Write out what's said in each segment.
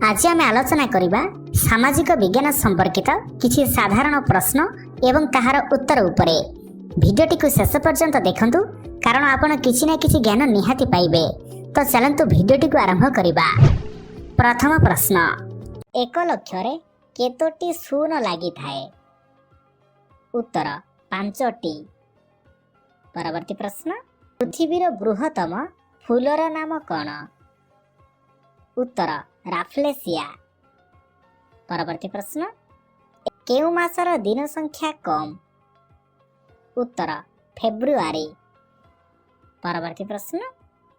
आज आम आलोचना करबा सामाजिक विज्ञान संपर्कित किछि साधारण प्रश्न एवं ताहार उत्तर उपरे। भिडियोटी को शेष पर्यंत देखंतु कारण आपण किछि ना किछि ज्ञान निहाती पाइबे। तो चलंतु भिडियोटी को आरंभ करबा। प्रथम प्रश्न, 1 लक्ष रे केतोटी शून्य लागि थाए? उत्तर 5टी। परवर्ती प्रश्न, पृथ्वीर बृहत्तम फूलर नाम कौन? उत्तर राफ्लेसिया। परवर्ती प्रश्न, केउ मासर दिन संख्या कम? उत्तर फेब्रुआरी। परवर्ती प्रश्न,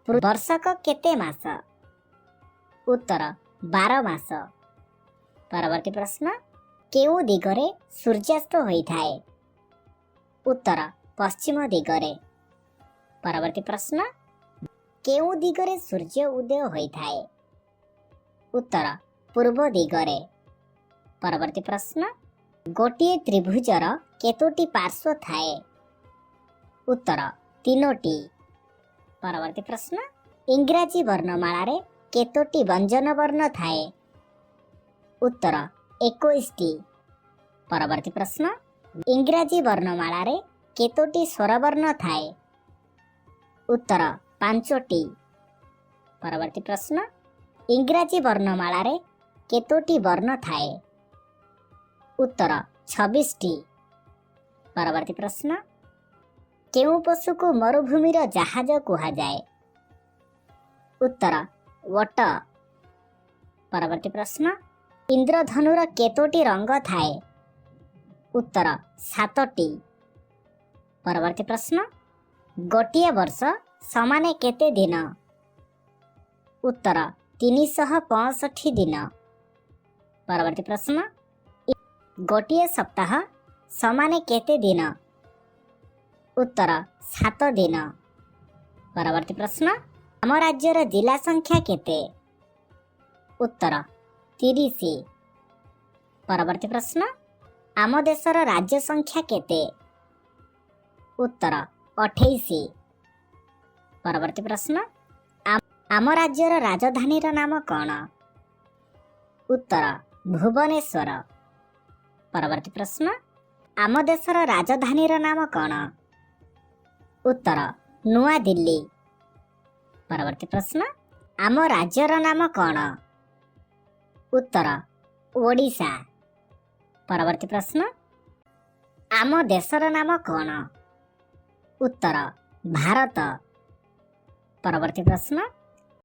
वर्षक केते मास? उत्तर 12 मास। परवर्ती प्रश्न, केउ दिगरे सूर्यास्त होइथाए? उत्तर पश्चिम दिगरे। परवर्ती प्रश्न, केउ दिगरे सूर्य उदय होइथाए? उत्तर पूर्व दिगरे। परवर्ती प्रश्न, गोटिए त्रिभुजर केतोटी पार्श्व थाए? उत्तर 3टी। परवर्ती प्रश्न, इंग्राजी वर्णमाला रे केतोटी व्यंजन वर्ण थाए? उत्तर 21टी। परवर्ती प्रश्न, इंग्राजी वर्णमाला रे केतोटी स्वरवर्ण थाए? उत्तर 5टी। परवर्ती प्रश्न, इंग्राजी वर्णमाला रे केतोटी वर्ण थाए? उत्तर 26टी। परवर्ती प्रश्न, केउ पशु को मरुभूमिर जहाज कुहा जाए? उत्तर वट। परवर्ती प्रश्न, इंद्रधनुर केतोटी रंग थाए? उत्तर 7टी। परवर्ती प्रश्न, गोटिए वर्ष समाने केते दिन? उत्तर 365 दिन। परवर्ती प्रश्न, गोटिए सप्ताह समाने केते दिन? उत्तर 7 दिन। परवर्ती प्रश्न, आम राज्यर जिला संख्या केते? उत्तर 30। परवर्ती प्रश्न, आम देशर राज्य संख्या केते? उत्तर 28। परवर्ती प्रश्न, आम राज्यर राजधानीर नाम कौन? उत्तर भुवनेश्वर। परवर्ती प्रश्न, आम देशर राजधानीर नाम कौन? उत्तर नुआ दिल्ली। परवर्ती प्रश्न, आम राज्यर नाम कौन? उत्तर ओडिशा। परवर्ती प्रश्न, आम देशर नाम कौन? उत्तर भारत। परवर्ती प्रश्न,